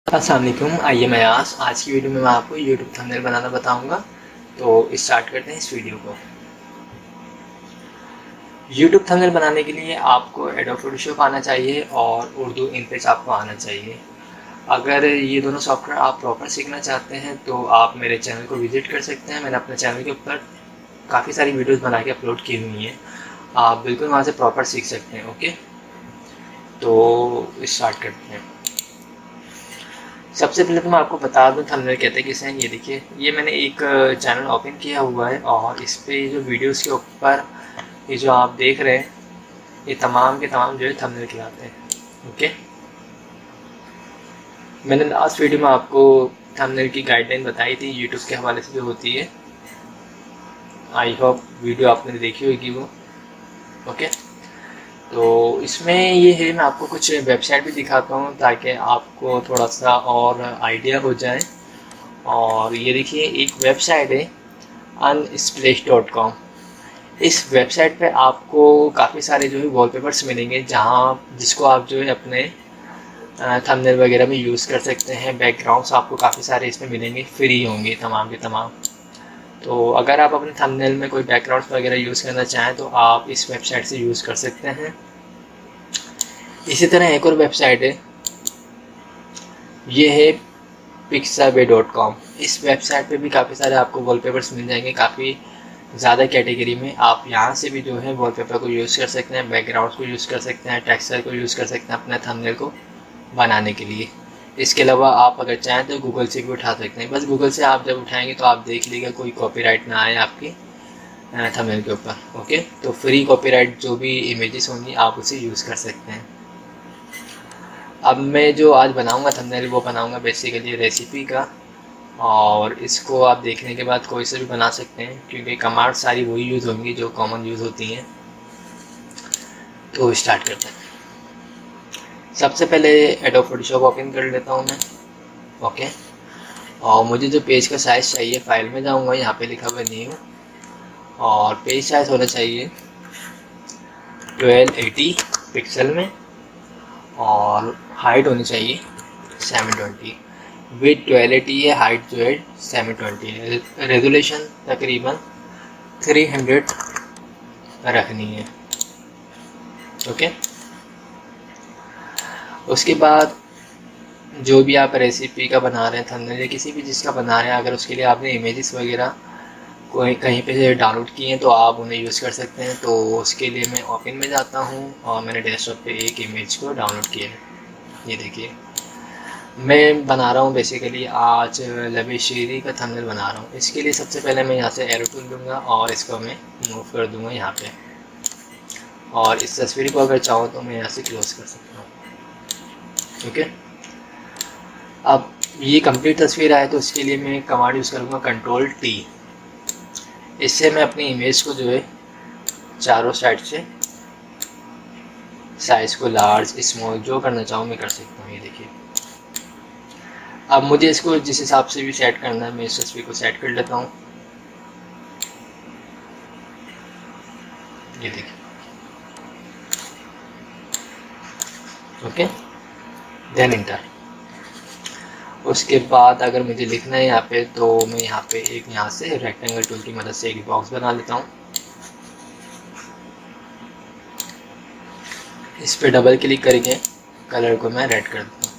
अस्सलाम वालेकुम। आइए मैं आज की वीडियो में मैं आपको यूट्यूब थंबनेल बनाना बताऊंगा। तो स्टार्ट करते हैं इस वीडियो को। यूट्यूब थंबनेल बनाने के लिए आपको एडोब फोटोशॉप आना चाहिए और उर्दू इन पेज आपको आना चाहिए। अगर ये दोनों सॉफ्टवेयर आप प्रॉपर सीखना चाहते हैं तो आप मेरे चैनल को विजिट कर सकते हैं। मैंने अपने चैनल के ऊपर काफ़ी सारी वीडियोज़ बना के अपलोड की हुई हैं, आप बिल्कुल वहाँ से प्रॉपर सीख सकते हैं। ओके, तो स्टार्ट करते हैं। सबसे पहले तो मैं आपको बता दूं थंबनेल कहते किसे हैं। ये देखिए, ये मैंने एक चैनल ओपन किया हुआ है और इस पे जो वीडियोस के ऊपर ये जो आप देख रहे हैं ये तमाम के तमाम जो है थंबनेल कहलाते हैं। ओके, मैंने लास्ट वीडियो में आपको थंबनेल की गाइडलाइन बताई थी यूट्यूब के हवाले से जो होती है। आई होप वीडियो आपने देखी होगी वो। ओके, तो इसमें ये है, मैं आपको कुछ वेबसाइट भी दिखाता हूँ ताकि आपको थोड़ा सा और आइडिया हो जाए। और ये देखिए, एक वेबसाइट है unsplash.com। इस वेबसाइट पे आपको काफ़ी सारे जो है वॉलपेपर्स मिलेंगे, जहाँ जिसको आप जो है अपने थंबनेल वगैरह में यूज़ कर सकते हैं। बैकग्राउंड्स आपको काफ़ी सारे इसमें मिलेंगे, फ्री होंगे तमाम के तमाम। तो अगर आप अपने थंबनेल में कोई बैकग्राउंड्स वगैरह यूज़ करना चाहें तो आप इस वेबसाइट से यूज़ कर सकते हैं। इसी तरह एक और वेबसाइट है, ये है pixabay.com। इस वेबसाइट पे भी काफ़ी सारे आपको वॉलपेपर्स मिल जाएंगे, काफ़ी ज़्यादा कैटेगरी में। आप यहाँ से भी जो है वॉलपेपर को यूज़ कर सकते हैं, बैकग्राउंड्स को यूज़ कर सकते हैं, टेक्सचर को यूज़ कर सकते हैं अपने थंबनेल को बनाने के लिए। इसके अलावा आप अगर चाहें तो गूगल से भी उठा सकते हैं। बस गूगल से आप जब उठाएंगे तो आप देख लीजिएगा कोई कॉपीराइट ना आए आपकी थंबनेल के ऊपर। ओके, तो फ्री कॉपीराइट जो भी इमेजेस होंगी आप उसे यूज़ कर सकते हैं। अब मैं जो आज बनाऊंगा थंबनेल वो बनाऊंगा बेसिकली रेसिपी का, और इसको आप देखने के बाद कोई से भी बना सकते हैं क्योंकि कमांड सारी वही यूज़ होंगी जो कॉमन यूज़ होती हैं। तो स्टार्ट करते हैं। सबसे पहले एडोब फोटोशॉप ओपन कर लेता हूँ मैं। ओके, और मुझे जो पेज का साइज़ चाहिए, फाइल में जाऊँगा, यहाँ पे लिखा हुआ न्यू, और पेज साइज़ होना चाहिए 1280 पिक्सल में, और हाइट होनी चाहिए 720। विथ 1280 है, हाइट जो है 720 है। रेजोल्यूशन तकरीबन 300 रखनी है। ओके, उसके बाद जो भी आप रेसिपी का बना रहे हैं थंबनेल या किसी भी चीज़ का बना रहे हैं, अगर उसके लिए आपने इमेजेस वगैरह कोई कहीं पे से डाउनलोड किए हैं तो आप उन्हें यूज़ कर सकते हैं। तो उसके लिए मैं ओपन में जाता हूँ और मैंने डेस्कटॉप पे एक इमेज को डाउनलोड किया है। ये देखिए, मैं बना रहा हूँ बेसिकली आज लबे शेरी का थंबनेल बना रहा हूँ। इसके लिए सबसे पहले मैं यहाँ से एरो टूल लूँगा और इसको मैं मूव कर दूँगा यहाँ पे, और इस तस्वीर को अगर चाहूँ तो मैं यहाँ से क्लोज कर सकता हूँ। ओके, अब ये कंप्लीट तस्वीर आए तो उसके लिए मैं कमांड यूज़ करूँगा Ctrl+T। इससे मैं अपनी इमेज को जो है चारों साइड से साइज़ को लार्ज स्मॉल जो करना चाहूँ मैं कर सकता हूँ। ये देखिए, अब मुझे इसको जिस हिसाब से भी सेट करना है मैं इस तस्वीर को सेट कर लेता हूँ। ये देखिए, ओके, देन इंटर। उसके बाद अगर मुझे लिखना है यहाँ पे तो मैं यहाँ पे एक यहाँ से रेक्टेंगल टूल की मदद से एक बॉक्स बना लेता हूँ। इस पे डबल क्लिक करके कलर को मैं रेड कर देता हूँ।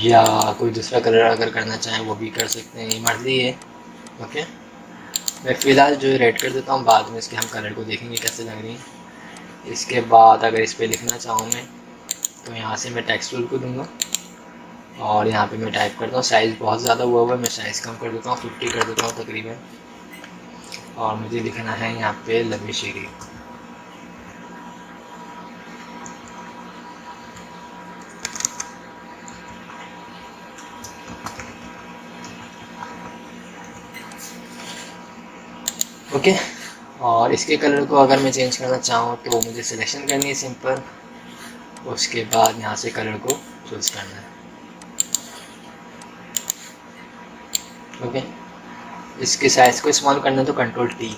या कोई दूसरा कलर अगर करना चाहें वो भी कर सकते हैं, ये मर्जी है। ओके, मैं फ़िलहाल जो है रेड कर देता हूँ, बाद में इसके हम कलर को देखेंगे कैसे लग रही है। इसके बाद अगर इस पर लिखना चाहूँ मैं तो यहाँ से मैं टेक्स्ट टूल को दूँगा और यहाँ पे मैं टाइप करता हूँ। साइज़ बहुत ज़्यादा हुआ है, मैं साइज़ कम कर देता हूँ, 50 कर देता हूँ तकरीबन। और मुझे लिखना है यहाँ पे लबे शेरी। ओके, और इसके कलर को अगर मैं चेंज करना चाहूँ तो मुझे सिलेक्शन करनी है सिंपल। उसके बाद यहाँ से कलर को चूज़ करना है। ओके, इसके साइज़ को स्मॉल करना है तो Ctrl+T।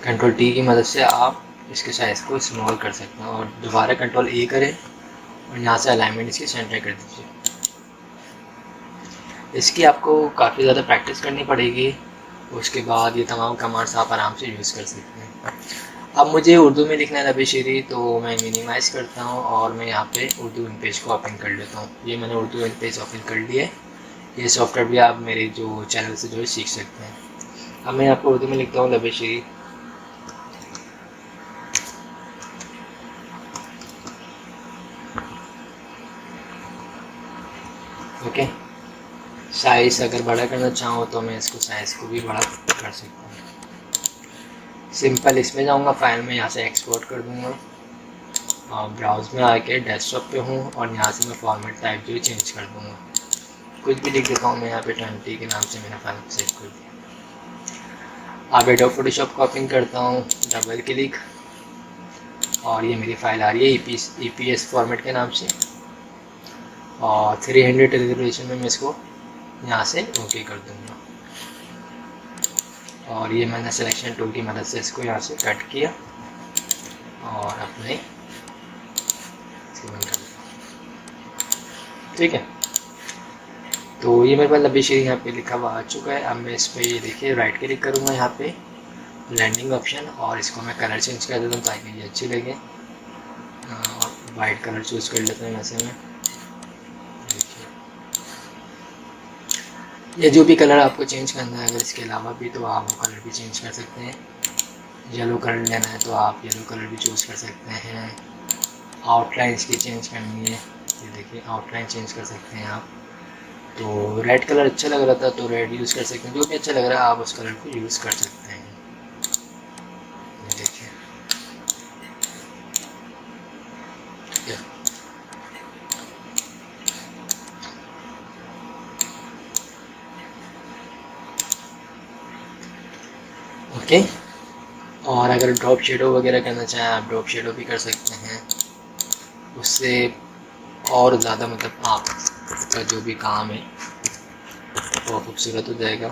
कंट्रोल टी की मदद से आप इसके साइज़ को स्मॉल कर सकते हैं और दोबारा कंट्रोल ए करें और यहाँ से अलाइनमेंट इसकी सेंटर कर दीजिए। इसकी आपको काफ़ी ज़्यादा प्रैक्टिस करनी पड़ेगी, उसके बाद ये तमाम कमांड्स आप आराम से यूज़ कर सकते हैं। अब मुझे उर्दू में लिखना है नबी शेरी, तो मैं मिनिमाइज़ करता हूँ और मैं यहाँ पे उर्दू इन पेज को ओपन कर लेता हूँ। ये मैंने उर्दू इन पेज ओपन कर लिया है। ये सॉफ्टवेयर भी आप मेरे जो चैनल से जो है सीख सकते हैं। अब मैं आपको उर्दू में लिखता हूँ नबी शेरी। ओके, साइज़ अगर बड़ा करना चाहूँ तो मैं इसको साइज़ को भी बड़ा कर सकता हूँ। सिंपल इसमें जाऊँगा, फाइल में यहाँ से एक्सपोर्ट कर दूँगा और ब्राउज़ में आके डेस्कटॉप पे हूँ और यहाँ से मैं फॉर्मेट टाइप जो है चेंज कर दूँगा। कुछ भी लिख देता हूँ मैं यहाँ पे 20 के नाम से मैंने फाइल को सेव कर दिया। अब एडोब फोटोशॉप को ओपन करता हूँ, डबल क्लिक, और ये मेरी फाइल आ रही है EPS फॉर्मेट के नाम से, और 300 रेजोल्यूशन में मैं इसको यहाँ से ओके कर दूँगा। और ये मैंने सिलेक्शन टूल की मदद से इसको यहाँ से कट किया और अपने इसको बंद कर दिया। ठीक है, तो ये मेरे पास नबी शेरी यहाँ पे लिखा हुआ आ चुका है। अब मैं इस पर ये देखिए राइट क्लिक करूँगा यहाँ पे ब्लेंडिंग ऑप्शन, और इसको मैं कलर चेंज कर देता हूँ ताकि ये अच्छी लगे। वाइट कलर चूज़ कर लेता हूँ वैसे में। ये जो भी कलर आपको चेंज करना है, अगर इसके अलावा भी तो आप वो कलर भी चेंज कर सकते हैं। येलो कलर लेना है तो आप येलो कलर भी चूज़ कर सकते हैं। आउटलाइन इसकी चेंज करनी है, ये देखिए आउटलाइन चेंज कर सकते हैं आप। तो रेड कलर अच्छा लग रहा था तो रेड यूज़ कर सकते हैं, जो भी अच्छा लग रहा है आप उस कलर को यूज़ कर सकते हैं। ये देखिए, ओके। और अगर ड्रॉप शेडो वगैरह करना चाहें आप ड्रॉप शेडो भी कर सकते हैं, उससे और ज़्यादा मतलब आपका जो भी काम है वो खूबसूरत हो जाएगा।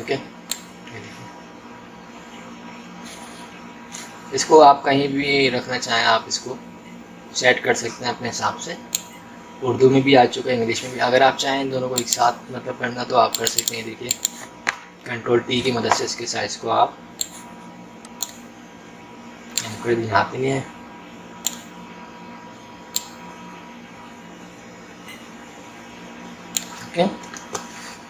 ओके, इसको आप कहीं भी रखना चाहें आप इसको सेट कर सकते हैं अपने हिसाब से। उर्दू में भी आ चुका है, इंग्लिश में भी। अगर आप चाहें दोनों को एक साथ मतलब करना तो आप कर सकते हैं। देखिए कंट्रोल टी की मदद से इसके साइज़ को आप यहाँ पे नहीं है, ओके।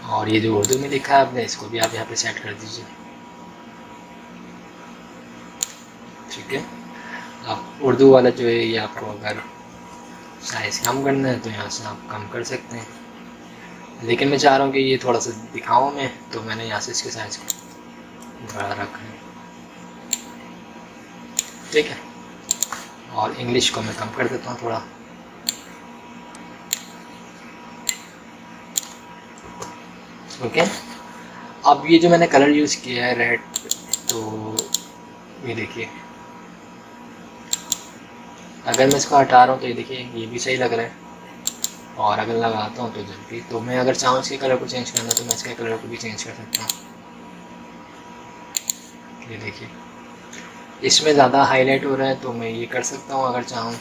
और ये जो उर्दू में लिखा है आपने, इसको भी आप यहाँ पे सेट कर दीजिए। ठीक है, अब उर्दू वाला जो है ये आपको अगर साइज़ कम करना है तो यहाँ से आप कम कर सकते हैं, लेकिन मैं चाह रहा हूँ कि ये थोड़ा सा दिखाऊँ मैं, तो मैंने यहाँ से इसके साइज़ को बड़ा रखा है। ठीक है, और इंग्लिश को मैं कम कर देता हूँ थोड़ा। ओके, अब ये जो मैंने कलर यूज़ किया है रेड, तो ये देखिए अगर मैं इसको हटा रहा हूँ तो ये देखिए ये भी सही लग रहा है, और अगर लगाता हूँ तो जल्दी, तो मैं अगर चाहूँ इसके कलर को चेंज करना तो मैं इसके कलर को भी चेंज कर सकता हूँ। ये देखिए इसमें ज़्यादा हाईलाइट हो रहा है तो मैं ये कर सकता हूँ अगर चाहूँ,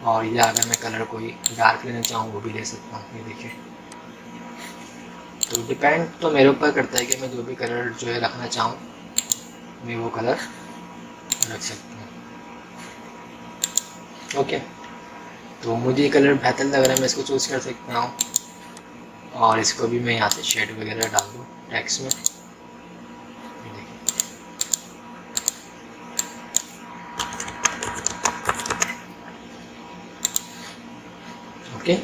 और या अगर मैं कलर कोई डार्क लेना चाहूँ वो भी ले सकता हूँ। ये देखिए, तो डिपेंड तो मेरे ऊपर करता है कि मैं जो भी कलर जो है रखना चाहूँ मैं वो कलर रख सकता हूँ। ओके, तो मुझे ये कलर बेहतर लग रहा है, मैं इसको चूज़ कर सकता हूँ, और इसको भी मैं यहाँ से शेड वगैरह डाल दूँ टेक्स्ट में। ओके,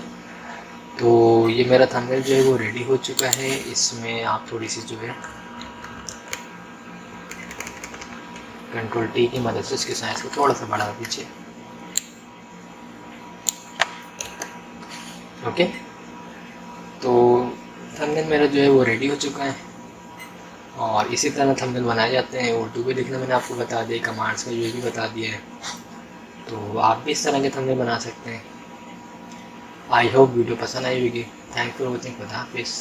तो ये मेरा थंबनेल जो है वो रेडी हो चुका है। इसमें आप थोड़ी सी जो है कंट्रोल टी की मदद से इसके साइज़ को थोड़ा सा बढ़ा दीजिए। ओके, तो थंबनेल मेरा जो है वो रेडी हो चुका है, और इसी तरह थंबनेल बनाए जाते हैं। उर्दू भी लिखना मैंने आपको बता दिया, कमांड्स का ये भी बता दिया है, तो आप भी इस तरह के थंबनेल बना सकते हैं। आई होप वीडियो पसंद आई होगी। Thank for watching. खुदा हाफिज़।